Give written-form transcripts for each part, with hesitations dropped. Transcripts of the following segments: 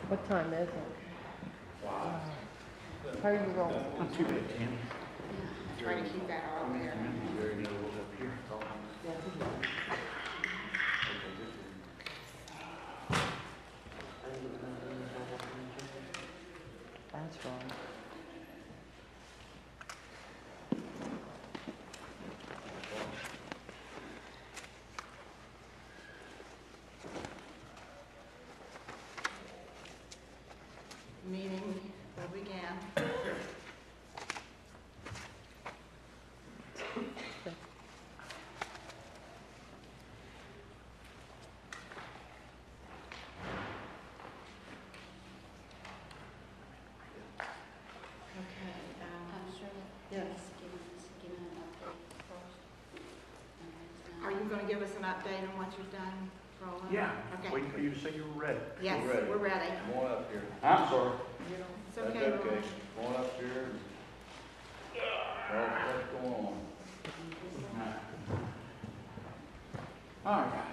What time is it? Wow. How are you rolling? Not too bad, Tim. Try to keep that all there. Very notable up here. That's wrong. Meeting will begin. Okay, yes. Give an update first. Are you going to give us an update on what you've done, Roland? Yeah, Okay. waiting for you to say you were ready. Yes, We're ready. we're ready. Come on up here. I'm sorry. It's That's okay, Roland. okay. Come on up here. What's going on? All right.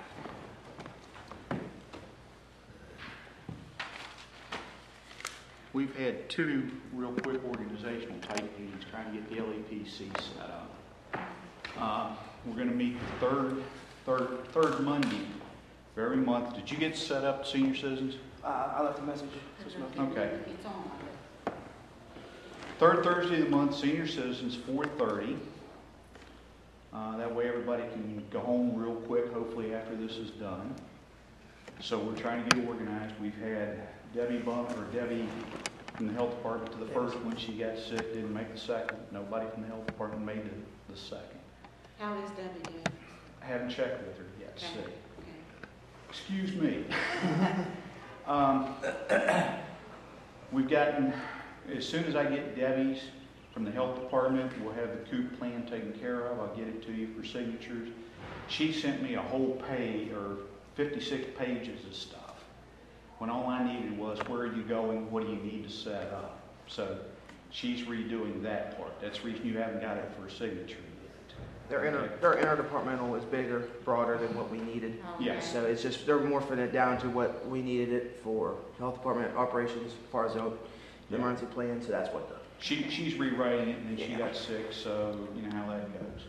We've had two real quick organizational type meetings trying to get the LEPC set up. We're going to meet the third Monday of every month. Did you get set up, senior citizens? I left a message. Okay. It's on. Third Thursday of the month, senior citizens, 4:30. That way everybody can go home real quick, hopefully after this is done. So we're trying to get organized. We've had Debbie from the health department to the first one. She got sick, didn't make the second. Nobody from the health department made the second. How is Debbie doing? I haven't checked with her yet. Okay. Sick. Okay. Excuse me. We've gotten, as soon as I get Debbie's from the health department, we'll have the COOP plan taken care of. I'll get it to you for signatures. She sent me a whole page, or 56 pages of stuff, when all I needed was, where are you going, what do you need to set up? So she's redoing that part. That's the reason you haven't got it for a signature yet. Their interdepartmental is bigger, broader than what we needed. Okay. Yes. So it's just, they're morphing it down to what we needed it for health department operations as far as the emergency plan, so that's what the. She's rewriting it, and then she got sick, so you know how that goes.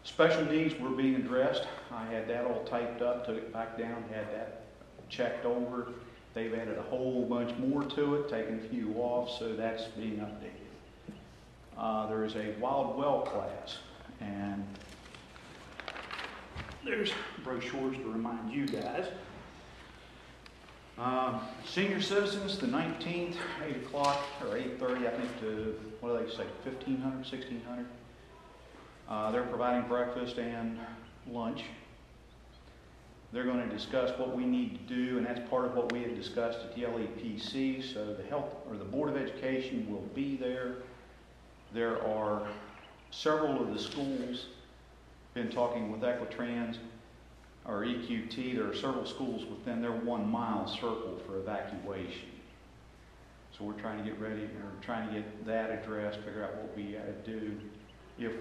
Special needs were being addressed. I had that all typed up, took it back down, had that checked over. They've added a whole bunch more to it, taken a few off, so that's being updated. There is a wild well class, and there's brochures to remind you guys. Senior citizens, the 19th, 8 o'clock, or 8:30, I think, to, what do they say, 1,500, 1,600? They're providing breakfast and lunch. They're going to discuss what we need to do, and that's part of what we had discussed at the LEPC. So the Board of Education will be there. There are several of the schools, been talking with Equitrans, or EQT, there are several schools within their 1 mile circle for evacuation. So we're trying to get ready, or trying to get that addressed, figure out what we got to do if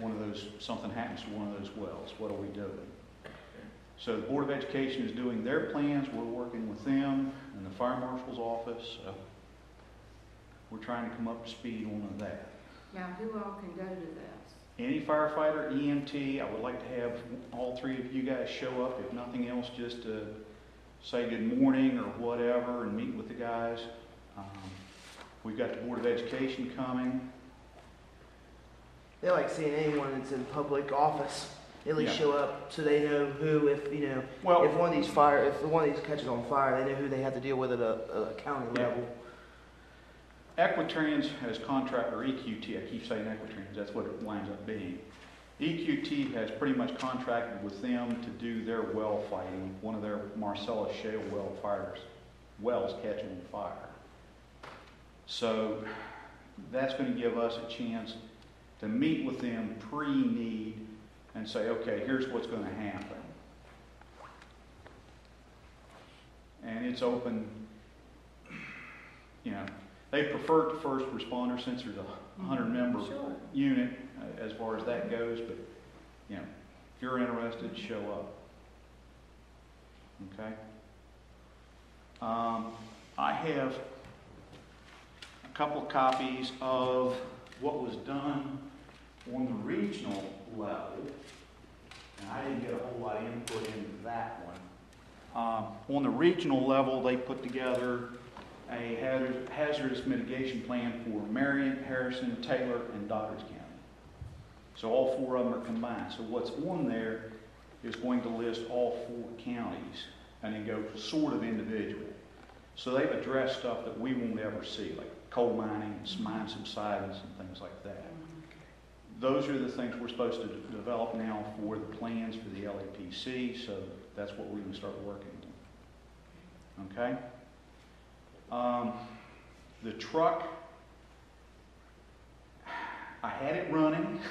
something happens to one of those wells. What are we doing? So the Board of Education is doing their plans. We're working with them and the Fire Marshal's office. So we're trying to come up to speed on that. Now, who all can go to this? Any firefighter, EMT, I would like to have all three of you guys show up, if nothing else, just to say good morning or whatever and meet with the guys. We've got the Board of Education coming. They like seeing anyone that's in public office at least Yeah. show up, so they know who, if Well, if one of these catches on fire, they know who they have to deal with at a county Yeah. level. Equitrans has contract, or EQT, I keep saying Equitrans, that's what it winds up being. EQT has pretty much contracted with them to do their well fighting, one of their Marcellus shale wells catching on fire. So that's going to give us a chance to meet with them pre-need and say, okay, here's what's going to happen. And it's open, they prefer the first responder since there's a 100-member Sure. unit as far as that goes, but if you're interested, show up. Okay? have a couple of copies of what was done on the regional level. And I didn't get a whole lot of input into that one. On the regional level, they put together a hazardous mitigation plan for Marion, Harrison, Taylor, and Doddridge County. So all 4 of them are combined. So what's on there is going to list all 4 counties and then go sort of individual. So they've addressed stuff that we won't ever see, like coal mining and mine subsidence and things like that. Those are the things we're supposed to develop now for the plans for the LEPC, so that's what we're going to start working on. Okay? The truck, I had it running.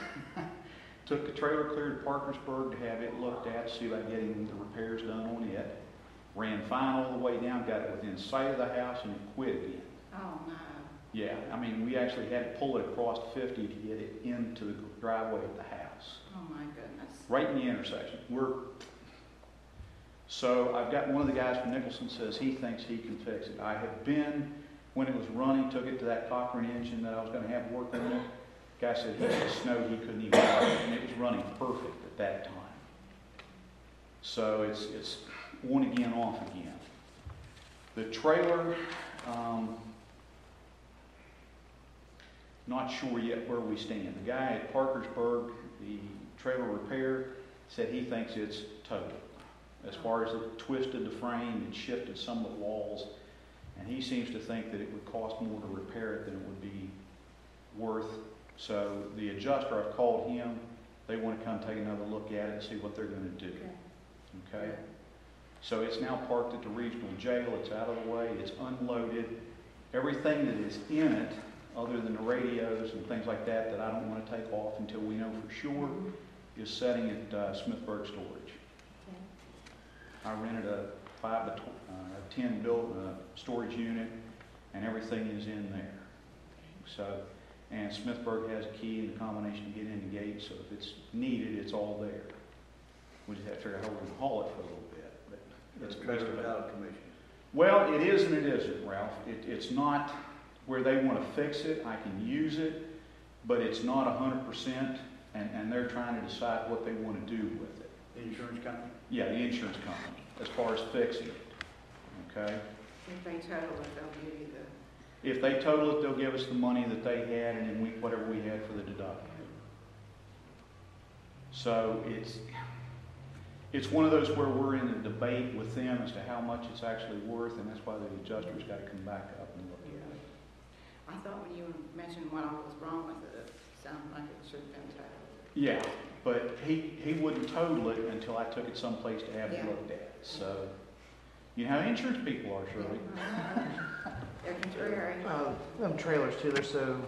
Took the trailer clear to Parkersburg to have it looked at, see about getting the repairs done on it. Ran fine all the way down, got it within sight of the house, and it quit again. Oh, no. Yeah, I mean, we actually had to pull it across 50 to get it into the driveway of the house. Oh, my goodness. Right in the intersection. So I've got one of the guys from Nicholson says he thinks he can fix it. I have been, when it was running, took it to that Cochrane engine that I was going to have work on it. Guy said he had snow, he couldn't even run it, and it was running perfect at that time. So it's on again, off again. The trailer, not sure yet where we stand. The guy at Parkersburg, the trailer repair, said he thinks it's total. As far as it twisted the frame and shifted some of the walls, and he seems to think that it would cost more to repair it than it would be worth. So the adjuster, I've called him. They want to come take another look at it and see what they're going to do. Okay? So it's now parked at the regional jail. It's out of the way. It's unloaded. Everything that is in it, other than the radios and things like that, that I don't want to take off until we know for sure, is setting at Smithburg Storage. I rented a 5 to 10 storage unit, and everything is in there. So. And Smithburg has a key and the combination to get in the gate, so if it's needed, it's all there. We just have to figure out how we're going to haul it for a little bit. But It's trailer without a commission. Well, it is and it isn't, Ralph. It's not where they want to fix it. I can use it, but it's not 100%, and they're trying to decide what they want to do with it. The insurance company? Yeah, the insurance company, as far as fixing it. Okay? If they total it, they'll give you the... If they total it, they'll give us the money that they had, and then whatever we had for the deductible. So it's one of those where we're in a debate with them as to how much it's actually worth, and that's why the adjuster's got to come back up and look at it. I thought when you mentioned what all was wrong with it, it sounded like it should have been totaled. Yeah, but he wouldn't total it until I took it someplace to have it looked at. So, you know how insurance people are, Shirley. They're contrary. Them trailers too, they're so